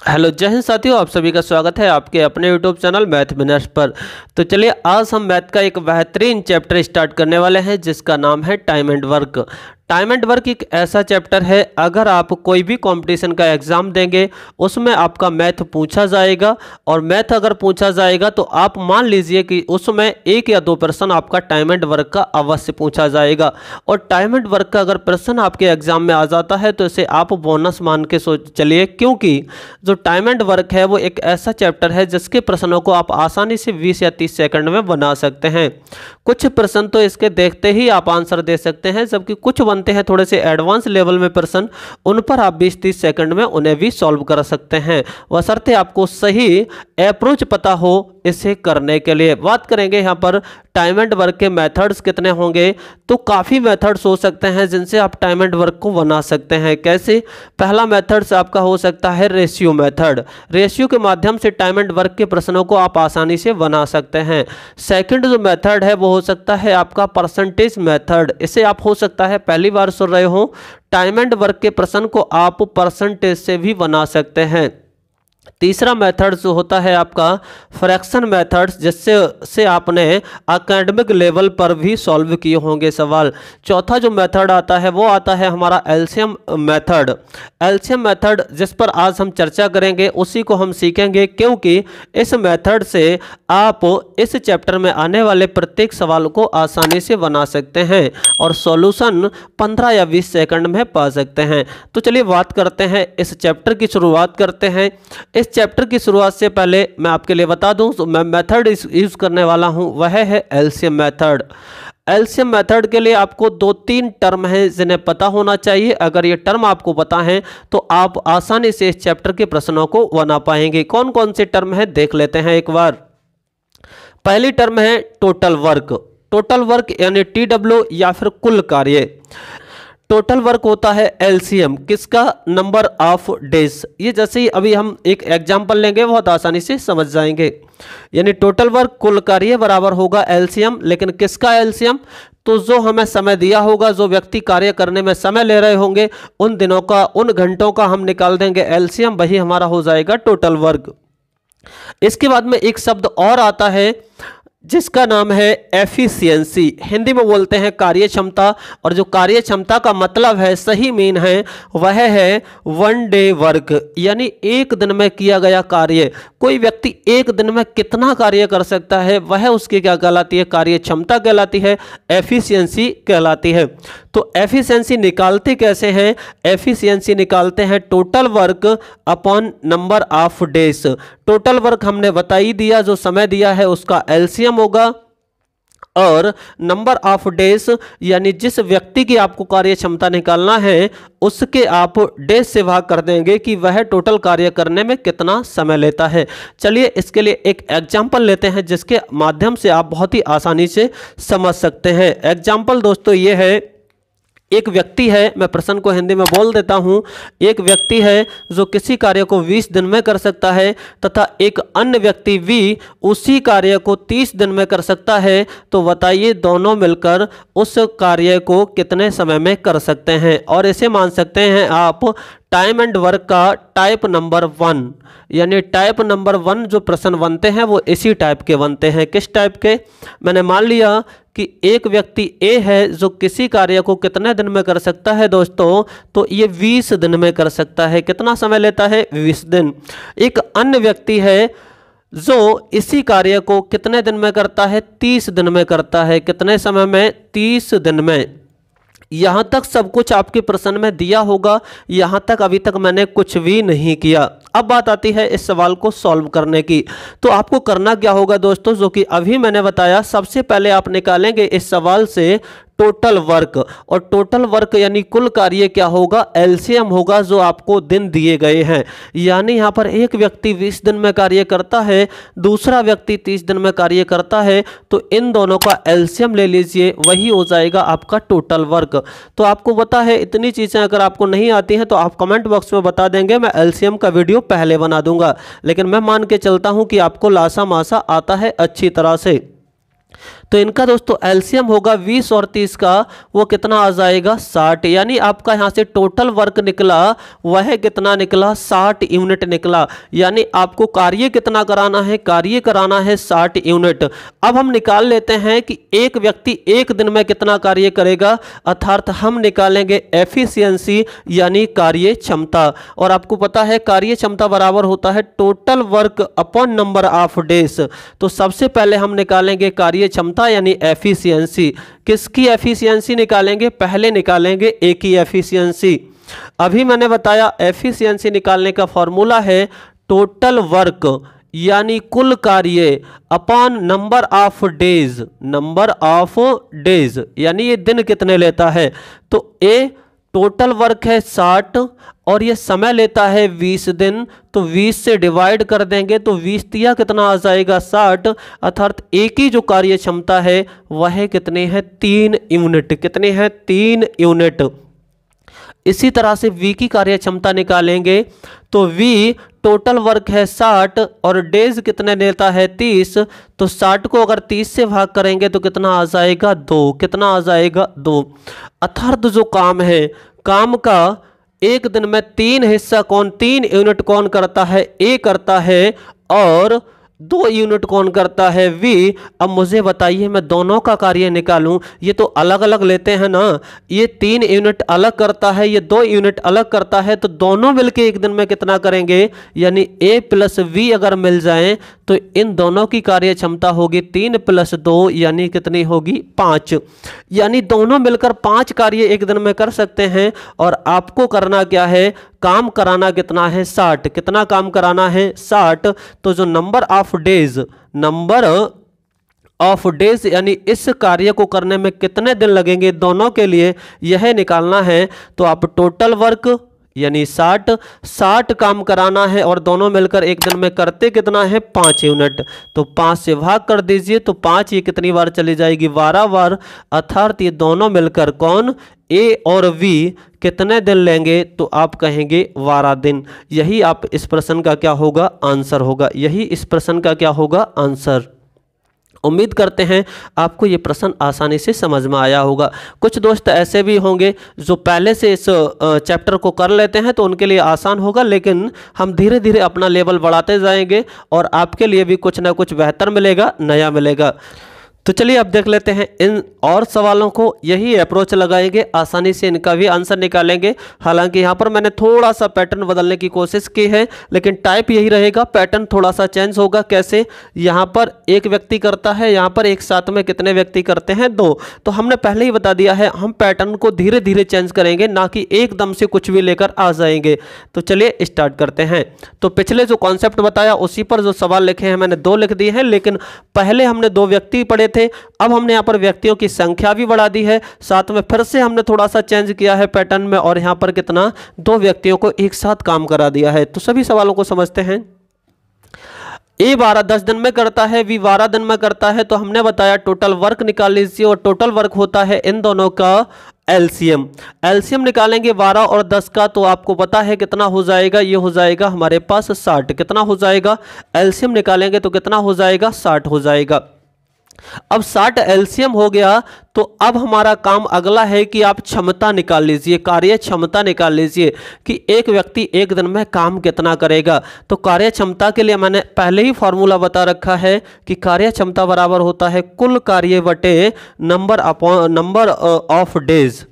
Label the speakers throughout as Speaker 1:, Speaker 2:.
Speaker 1: Hello जय हिंद साथियों, आप सभी का स्वागत है आपके अपने यूट्यूब चैनल मैथ विनर्स पर। तो चलिए आज हम मैथ का एक बेहतरीन चैप्टर स्टार्ट करने वाले हैं जिसका नाम है time and work. Time and work एक ऐसा चैप्टर है, अगर आप कोई भी कंपटीशन का एग्ज़ाम देंगे उसमें आपका मैथ पूछा जाएगा, और मैथ अगर पूछा जाएगा तो आप मान लीजिए कि उसमें एक या दो प्रश्न आपका टाइम एंड वर्क का अवश्य पूछा जाएगा। और टाइम एंड वर्क का अगर प्रश्न आपके एग्जाम में आ जाता है तो इसे आप बोनस मान के सोच चलिए, क्योंकि जो टाइम एंड वर्क है वो एक ऐसा चैप्टर है जिसके प्रश्नों को आप आसानी से 20 या 30 सेकंड में बना सकते हैं। कुछ प्रश्न तो इसके देखते ही आप आंसर दे सकते हैं, जबकि कुछ बनते हैं थोड़े से एडवांस लेवल में प्रश्न, उन पर आप 20-30 सेकंड में उन्हें भी सॉल्व कर सकते हैं, बशर्ते आपको सही अप्रोच पता हो इसे करने के लिए। बात करेंगे यहाँ पर टाइम एंड वर्क के मेथड्स कितने होंगे, तो काफ़ी मेथड्स हो सकते हैं जिनसे आप टाइम एंड वर्क को बना सकते हैं। कैसे? पहला मेथड्स आपका हो सकता है रेशियो मेथड। रेशियो के माध्यम से टाइम एंड वर्क के प्रश्नों को आप आसानी से बना सकते हैं। सेकंड जो मेथड है वो हो सकता है आपका परसेंटेज मेथड। इसे आप हो सकता है पहली बार सुन रहे हो। टाइम एंड वर्क के प्रश्न को आप परसेंटेज से भी बना सकते हैं। तीसरा मेथड जो होता है आपका फ्रैक्शन मेथड्स, जिससे से आपने एकेडमिक लेवल पर भी सॉल्व किए होंगे सवाल। चौथा जो मेथड आता है वो आता है हमारा एलसीएम मेथड। एलसीएम मेथड जिस पर आज हम चर्चा करेंगे उसी को हम सीखेंगे, क्योंकि इस मेथड से आप इस चैप्टर में आने वाले प्रत्येक सवाल को आसानी से बना सकते हैं और सॉल्यूशन 15 या 20 सेकंड में पा सकते हैं। तो चलिए बात करते हैं, इस चैप्टर की शुरुआत करते हैं। इस चैप्टर की शुरुआत से पहले मैं आपके लिए बता दूं, तो मैं मेथड यूज करने वाला हूं वह है एलसीएम मेथड। एलसीएम मेथड के लिए आपको 2-3 टर्म हैं जिन्हें पता होना चाहिए। अगर ये टर्म आपको पता है तो आप आसानी से इस चैप्टर के प्रश्नों को बना पाएंगे। कौन कौन से टर्म हैं देख लेते हैं एक बार। पहली टर्म है टोटल वर्क। टोटल वर्क यानी TW या फिर कुल कार्य। टोटल वर्क होता है एलसीएम किसका? Number of days. ये जैसे ही अभी हम एक एग्जांपल लेंगे बहुत आसानी से समझ जाएंगे। यानी टोटल वर्क कुल कार्य बराबर होगा एलसीएम, लेकिन किसका एलसीएम? तो जो हमें समय दिया होगा, जो व्यक्ति कार्य करने में समय ले रहे होंगे उन दिनों का, उन घंटों का हम निकाल देंगे एलसीएम, वही हमारा हो जाएगा टोटल वर्क। इसके बाद में एक शब्द और आता है जिसका नाम है एफिशिएंसी। हिंदी में बोलते हैं कार्य क्षमता, और जो कार्य क्षमता का मतलब है, सही मीन है, वह है 1 डे वर्क, यानी एक दिन में किया गया कार्य। कोई व्यक्ति एक दिन में कितना कार्य कर सकता है वह उसकी क्या कहलाती है? कार्य क्षमता कहलाती है, एफिशिएंसी कहलाती है। तो एफिशिएंसी निकालते कैसे हैं? एफिशिएंसी निकालते हैं total work upon number of days. Total work हमने बता ही दिया, जो समय दिया है उसका एलसीएम होगा, और नंबर ऑफ डेज यानी जिस व्यक्ति की आपको कार्य क्षमता निकालना है उसके आप डेज से भाग कर देंगे कि वह टोटल कार्य करने में कितना समय लेता है। चलिए इसके लिए एक एग्जांपल लेते हैं जिसके माध्यम से आप बहुत ही आसानी से समझ सकते हैं। एग्जांपल दोस्तों ये है, एक व्यक्ति है, मैं प्रश्न को हिंदी में बोल देता हूं। एक व्यक्ति है जो किसी कार्य को 20 दिन में कर सकता है, तथा एक अन्य व्यक्ति भी उसी कार्य को 30 दिन में कर सकता है। तो बताइए दोनों मिलकर उस कार्य को कितने समय में कर सकते हैं। और इसे मान सकते हैं आप टाइम एंड वर्क का टाइप नंबर 1। यानी टाइप नंबर 1 जो प्रश्न बनते हैं वो इसी टाइप के बनते हैं। किस टाइप के? मैंने मान लिया कि एक व्यक्ति ए है जो किसी कार्य को कितने दिन में कर सकता है दोस्तों, तो ये 20 दिन में कर सकता है। कितना समय लेता है? 20 दिन। एक अन्य व्यक्ति है जो इसी कार्य को कितने दिन में करता है? 30 दिन में करता है। कितने समय में? 30 दिन में। यहाँ तक सब कुछ आपके प्रश्न में दिया होगा, यहाँ तक अभी तक मैंने कुछ भी नहीं किया। अब बात आती है इस सवाल को सॉल्व करने की। तो आपको करना क्या होगा दोस्तों, जो कि अभी मैंने बताया। सबसे पहले आप निकालेंगे इस सवाल से टोटल वर्क, और टोटल वर्क यानी कुल कार्य क्या होगा? एलसीएम होगा, जो आपको दिन दिए गए हैं। यानी यहाँ पर एक व्यक्ति 20 दिन में कार्य करता है, दूसरा व्यक्ति 30 दिन में कार्य करता है, तो इन दोनों का एलसीएम ले लीजिए, वही हो जाएगा आपका टोटल वर्क। तो आपको पता है, इतनी चीज़ें अगर आपको नहीं आती हैं तो आप कमेंट बॉक्स में बता देंगे, मैं एलसीएम का वीडियो पहले बना दूंगा। लेकिन मैं मान के चलता हूँ कि आपको लासा मासा आता है अच्छी तरह से। तो इनका दोस्तों एलसीएम होगा 20 और 30 का, वो कितना आ जाएगा 60। यानी आपका यहाँ से टोटल वर्क निकला वह कितना निकला 60 यूनिट निकला। यानी आपको कार्य कितना कराना है, कार्य कराना है 60 यूनिट। अब हम निकाल लेते हैं कि एक व्यक्ति एक दिन में कितना कार्य करेगा, अर्थात हम निकालेंगे एफिशिएंसी यानी कार्य क्षमता। और आपको पता है कार्य क्षमता बराबर होता है total work upon number of days. तो सबसे पहले हम निकालेंगे कार्य क्षमता यानी एफिशिएंसी। किसकी एफिशिएंसी निकालेंगे, पहले निकालेंगे ए की एफिशिएंसी। अभी मैंने बताया एफिशिएंसी निकालने का फॉर्मूला है टोटल वर्क यानी कुल कार्य upon number of days, number of days यानी ये दिन कितने लेता है। तो ए टोटल वर्क है 60 और ये समय लेता है 20 दिन, तो 20 से डिवाइड कर देंगे तो 20 तिया कितना आ जाएगा 60। अर्थात एक ही जो कार्य क्षमता है वह कितने है 3 यूनिट, कितने हैं 3 यूनिट। इसी तरह से V की कार्य क्षमता निकालेंगे तो V टोटल वर्क है 60 और डेज कितने लेता है 30। तो 60 को अगर 30 से भाग करेंगे तो कितना आ जाएगा 2, कितना आ जाएगा 2। अर्थात जो काम है, काम का एक दिन में 3 हिस्सा कौन, 3 यूनिट कौन करता है, ए करता है और 2 यूनिट कौन करता है, वी। अब मुझे बताइए मैं दोनों का कार्य निकालूं, ये तो अलग अलग लेते हैं ना, ये 3 यूनिट अलग करता है, ये 2 यूनिट अलग करता है, तो दोनों मिलके एक दिन में कितना करेंगे, यानी ए प्लस वी अगर मिल जाए तो इन दोनों की कार्य क्षमता होगी 3 + 2 यानी कितनी होगी 5। यानी दोनों मिलकर 5 कार्य एक दिन में कर सकते हैं। और आपको करना क्या है, काम कराना कितना है 60, कितना काम कराना है 60। तो जो number of days, number of days यानी इस कार्य को करने में कितने दिन लगेंगे दोनों के लिए यह निकालना है। तो आप टोटल वर्क यानी 60 काम कराना है और दोनों मिलकर एक दिन में करते कितना है 5 यूनिट। तो 5 से भाग कर दीजिए तो 5 ये कितनी बार चली जाएगी 12 बार। अर्थात ये दोनों मिलकर कौन, ए और वी कितने दिन लेंगे, तो आप कहेंगे 12 दिन। यही आप इस प्रश्न का क्या होगा आंसर होगा, यही इस प्रश्न का क्या होगा आंसर। उम्मीद करते हैं आपको ये प्रश्न आसानी से समझ में आया होगा। कुछ दोस्त ऐसे भी होंगे जो पहले से इस चैप्टर को कर लेते हैं तो उनके लिए आसान होगा, लेकिन हम धीरे धीरे अपना लेवल बढ़ाते जाएंगे और आपके लिए भी कुछ ना कुछ बेहतर मिलेगा, नया मिलेगा। तो चलिए अब देख लेते हैं इन और सवालों को, यही अप्रोच लगाएंगे, आसानी से इनका भी आंसर निकालेंगे। हालांकि यहाँ पर मैंने थोड़ा सा पैटर्न बदलने की कोशिश की है, लेकिन टाइप यही रहेगा, पैटर्न थोड़ा सा चेंज होगा। कैसे, यहाँ पर एक व्यक्ति करता है, यहाँ पर एक साथ में कितने व्यक्ति करते हैं 2। तो हमने पहले ही बता दिया है हम पैटर्न को धीरे धीरे चेंज करेंगे, ना कि एकदम से कुछ भी लेकर आ जाएंगे। तो चलिए स्टार्ट करते हैं। तो पिछले जो कॉन्सेप्ट बताया उसी पर जो सवाल लिखे हैं मैंने 2 लिख दिए हैं, लेकिन पहले हमने 2 व्यक्ति पढ़े थे, अब हमने यहाँ पर व्यक्तियों की संख्या भी बढ़ा दी है, साथ में फिर से हमने थोड़ा सा चेंज किया है पैटर्न में और यहाँ पर कितना 2 व्यक्तियों को एक साथ काम करा दिया है। तो सभी सवालों को समझते हैं। ए 10 दिन में करता है, वी 12 दिन में करता है। तो हमने बताया टोटल वर्क निकाल लीजिए और टोटल वर्क होता है इन दोनों का एलसीएम। एलसीएम निकालेंगे 12 और 10 का, तो आपको पता है कितना हो जाएगा, ये हो जाएगा हमारे पास 60। कितना हो जाएगा, एलसीएम निकालेंगे तो कितना हो जाएगा 60 हो जाएगा। अब 60 एलसीएम हो गया, तो अब हमारा काम अगला है कि आप क्षमता निकाल लीजिए, कार्य क्षमता निकाल लीजिए कि एक व्यक्ति एक दिन में काम कितना करेगा। तो कार्य क्षमता के लिए मैंने पहले ही फॉर्मूला बता रखा है कि कार्य क्षमता बराबर होता है कुल कार्य बटे नंबर ऑफ डेज।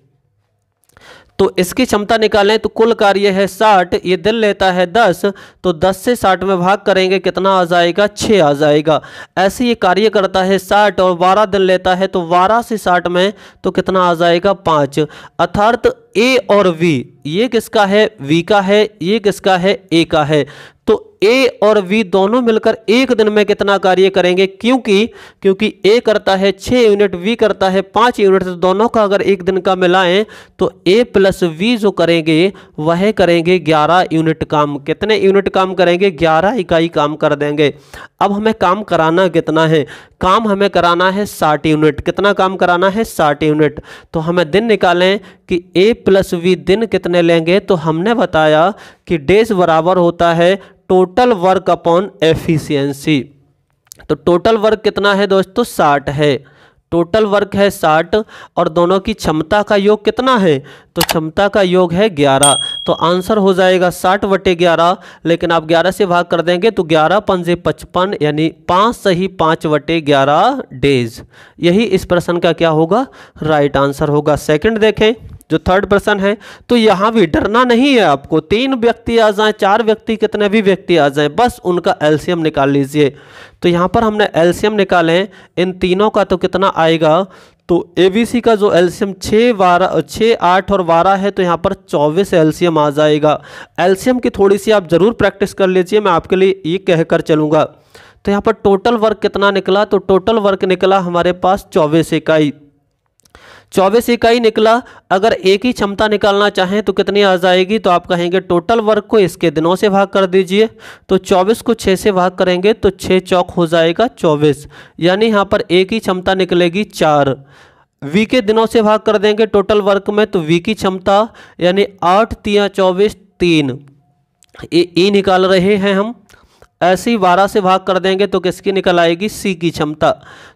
Speaker 1: तो इसकी क्षमता निकालें तो कुल कार्य है 60, ये दिन लेता है 10, तो 10 से 60 में भाग करेंगे कितना आ जाएगा 6 आ जाएगा। ऐसे ये कार्य करता है 60 और 12 दिन लेता है, तो 12 से 60 में तो कितना आ जाएगा 5। अर्थात ए और वी, ये किसका है, वी का है, ये किसका है, ए का है। तो ए और वी दोनों मिलकर एक दिन में कितना कार्य करेंगे, क्योंकि ए करता है 6 यूनिट, वी करता है 5 यूनिट, तो दोनों का अगर एक दिन का मिलाएं तो ए प्लस वी जो करेंगे वह करेंगे 11 यूनिट काम। कितने यूनिट काम करेंगे, 11 इकाई काम कर देंगे। अब हमें काम कराना कितना है, काम हमें कराना है 60 यूनिट। कितना काम कराना है 60 यूनिट। तो हमें दिन निकालें कि ए प्लस वी दिन कितने लेंगे, तो हमने बताया कि डेज बराबर होता है टोटल वर्क अपॉन एफिशिएंसी। तो टोटल वर्क कितना है दोस्तों 60 है, टोटल वर्क है 60 और दोनों की क्षमता का योग कितना है, तो क्षमता का योग है 11। तो आंसर हो जाएगा 60/11, लेकिन आप 11 से भाग कर देंगे तो 11 पंजे 55 यानी 5 सही 5/11 डेज। यही इस प्रश्न का क्या होगा, राइट आंसर होगा। सेकंड देखें जो थर्ड प्रश्न है, तो यहाँ भी डरना नहीं है आपको। 3 व्यक्ति आ जाएं, 4 व्यक्ति, कितने भी व्यक्ति आ जाएं, बस उनका एलसीएम निकाल लीजिए। तो यहाँ पर हमने एलसीएम निकाले, इन तीनों का तो कितना आएगा, तो एबीसी का जो एलसीएम 6, 8 और 12 है, तो यहाँ पर 24 एलसीएम आ जाएगा। एलसीएम की थोड़ी सी आप जरूर प्रैक्टिस कर लीजिए, मैं आपके लिए ये कहकर चलूँगा। तो यहाँ पर टोटल वर्क कितना निकला, तो टोटल वर्क निकला हमारे पास 24 इकाई। 24 इकाई निकला। अगर एक ही क्षमता निकालना चाहें तो कितनी आ जाएगी, तो आप कहेंगे टोटल वर्क को इसके दिनों से भाग कर दीजिए। तो 24 को 6 से भाग करेंगे तो 6 चौक हो जाएगा 24, यानी यहाँ पर एक ही क्षमता निकलेगी 4। वी के दिनों से भाग कर देंगे टोटल वर्क में, तो वी की क्षमता यानी 8 तिया 24 3 ई निकाल रहे हैं हम। ऐसे ही 12 से भाग कर देंगे तो किसकी निकल आएगी, सी की क्षमता।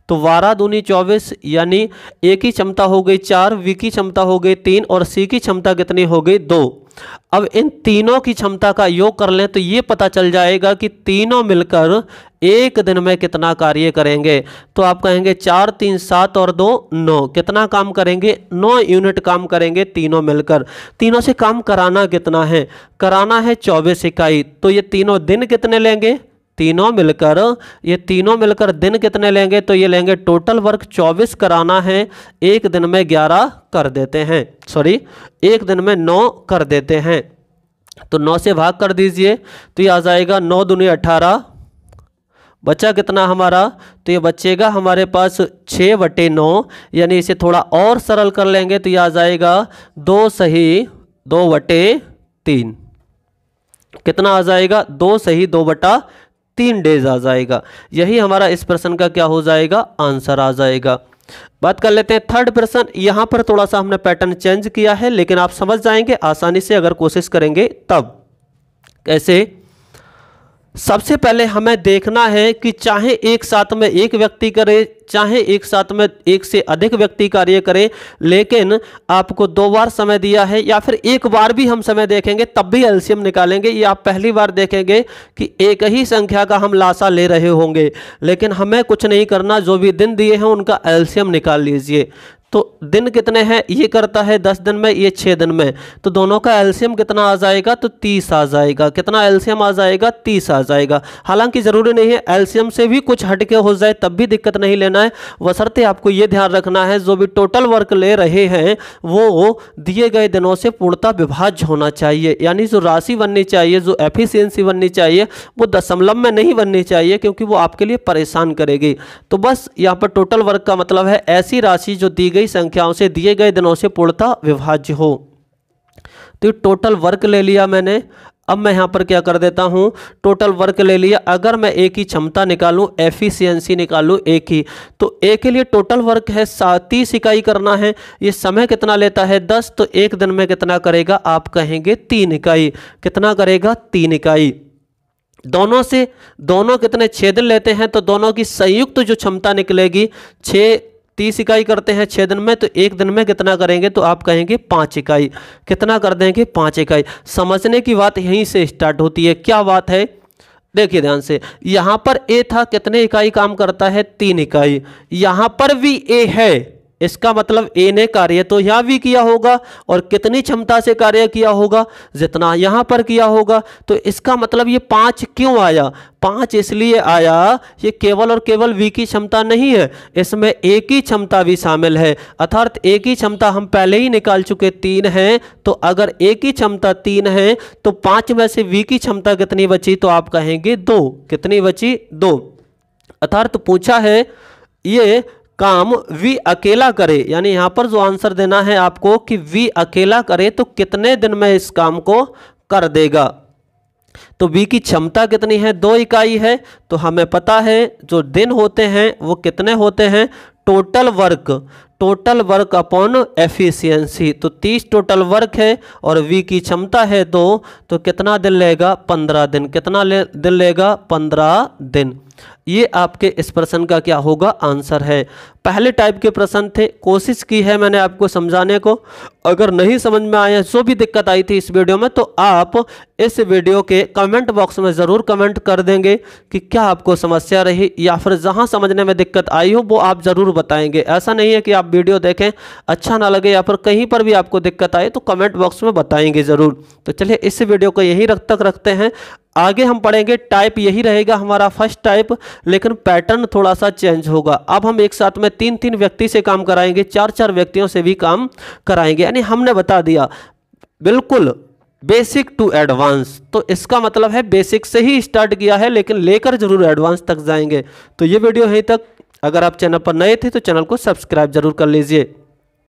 Speaker 1: तो 12 दूनी 24 यानी ए की क्षमता हो गई 4, वी की क्षमता हो गई 3 और सी की क्षमता कितनी हो गई 2। अब इन तीनों की क्षमता का योग कर लें तो ये पता चल जाएगा कि तीनों मिलकर एक दिन में कितना कार्य करेंगे। तो आप कहेंगे 4 3 7 और 2 9, कितना काम करेंगे, 9 यूनिट काम करेंगे तीनों मिलकर। तीनों से काम कराना कितना है, कराना है 24 इकाई। तो ये तीनों दिन कितने लेंगे, तीनों मिलकर दिन कितने लेंगे, तो ये लेंगे टोटल वर्क 24 कराना है, एक दिन में 11 कर देते हैं, एक दिन में 9 कर देते हैं। तो 9 से भाग कर दीजिए तो ये आ जाएगा 9 दूनी 18, बचा कितना हमारा, तो ये बचेगा हमारे पास 6/9, यानी इसे थोड़ा और सरल कर लेंगे तो ये आ जाएगा 2 सही 2/3, कितना आ जाएगा, 2 सही 2/3 डेज आ जाएगा। यही हमारा इस प्रश्न का क्या हो जाएगा, आंसर आ जाएगा। बात कर लेते हैं थर्ड प्रश्न। यहां पर थोड़ा सा हमने पैटर्न चेंज किया है, लेकिन आप समझ जाएंगे आसानी से अगर कोशिश करेंगे तब। कैसे, सबसे पहले हमें देखना है कि चाहे एक साथ में एक व्यक्ति करे, चाहे एक साथ में एक से अधिक व्यक्ति कार्य करें, लेकिन आपको 2 बार समय दिया है या फिर एक बार भी हम समय देखेंगे तब भी एलसीएम निकालेंगे। ये आप पहली बार देखेंगे कि एक ही संख्या का हम लासा ले रहे होंगे, लेकिन हमें कुछ नहीं करना, जो भी दिन दिए हैं उनका एलसीएम निकाल लीजिए। तो दिन कितने हैं, ये करता है 10 दिन में, ये 6 दिन में, तो दोनों का एलसीएम कितना आ जाएगा, तो 30 आ जाएगा। कितना एलसीएम आ जाएगा, 30 आ जाएगा। हालांकि ज़रूरी नहीं है एलसीएम से भी कुछ हटके हो जाए तब भी दिक्कत नहीं लेना है, बशर्ते आपको ये ध्यान रखना है जो भी टोटल वर्क ले रहे हैं वो दिए गए दिनों से पूर्णतः विभाज्य होना चाहिए, यानी जो राशि बननी चाहिए, जो एफिशिएंसी बननी चाहिए वो दशमलव में नहीं बननी चाहिए, क्योंकि वो आपके लिए परेशान करेगी। तो बस यहाँ पर टोटल वर्क का मतलब है ऐसी राशि जो दी गई संख्याओं से दिए गए दिनों से पूर्णतः विभाज्य हो। तो टोटल वर्क ले लिया मैंने। अब मैं यहां पर क्या कर देता हूं, टोटल वर्क ले लिया। अगर मैं एक ही क्षमता निकालूं, एफिशिएंसी निकालूं एक ही, तो एक के लिए टोटल वर्क है 30 इकाई करना है। ये समय कितना लेता है, 10, तो एक दिन में कितना करेगा, आप कहेंगे 3 इकाई। कितना करेगा, 3 इकाई। दोनों कितने 6 दिन लेते हैं, तो दोनों की संयुक्त जो क्षमता निकलेगी 30 इकाई करते हैं 6 दिन में, तो एक दिन में कितना करेंगे, तो आप कहेंगे 5 इकाई। कितना कर देंगे, 5 इकाई। समझने की बात यहीं से स्टार्ट होती है। क्या बात है, देखिए ध्यान से, यहां पर ए था, कितने इकाई काम करता है, 3 इकाई। यहां पर भी ए है, इसका मतलब ए ने कार्य तो यहां भी किया होगा, और कितनी क्षमता से कार्य किया होगा, जितना यहां पर किया होगा। तो इसका मतलब ये 5 क्यों आया, 5 इसलिए आया, ये केवल और केवल वी की क्षमता नहीं है, इसमें ए की क्षमता भी शामिल है। अर्थात ए की क्षमता हम पहले ही निकाल चुके 3 है, तो अगर ए की क्षमता 3 है तो 5 में से वी की क्षमता कितनी बची, तो आप कहेंगे 2। कितनी बची, 2। अर्थात पूछा है ये काम वी अकेला करे, यानी यहां पर जो आंसर देना है आपको कि वी अकेला करे तो कितने दिन में इस काम को कर देगा। तो वी की क्षमता कितनी है, 2 इकाई है। तो हमें पता है जो दिन होते हैं वो कितने होते हैं, टोटल वर्क अपॉन एफिशिएंसी। तो 30 टोटल वर्क है और वी की क्षमता है 2, तो कितना दिन लेगा, 15 दिन। कितना दिन लेगा, 15 दिन। ये आपके इस प्रश्न का क्या होगा, आंसर है। पहले टाइप के प्रश्न थे, कोशिश की है मैंने आपको समझाने को। अगर नहीं समझ में आया, जो भी दिक्कत आई थी इस वीडियो में, तो आप इस वीडियो के कमेंट बॉक्स में ज़रूर कमेंट कर देंगे कि क्या आपको समस्या रही, या फिर जहां समझने में दिक्कत आई हो वो आप ज़रूर बताएंगे। ऐसा नहीं है कि आप वीडियो देखें अच्छा ना लगे या फिर कहीं पर भी आपको दिक्कत आए तो कमेंट बॉक्स में बताएंगे ज़रूर। तो चलिए इस वीडियो को यहीं तक रखते हैं। आगे हम पढ़ेंगे, टाइप यही रहेगा हमारा फर्स्ट टाइप, लेकिन पैटर्न थोड़ा सा चेंज होगा। अब हम एक साथ में 3-3 व्यक्ति से काम कराएंगे, 4-4 व्यक्तियों से भी काम कराएंगे। यानी हमने बता दिया बिल्कुल बेसिक टू एडवांस, तो इसका मतलब है बेसिक से ही स्टार्ट किया है, लेकिन लेकर जरूर एडवांस तक जाएंगे। तो ये वीडियो यहीं तक। अगर आप चैनल पर नए थे तो चैनल को सब्सक्राइब जरूर कर लीजिए।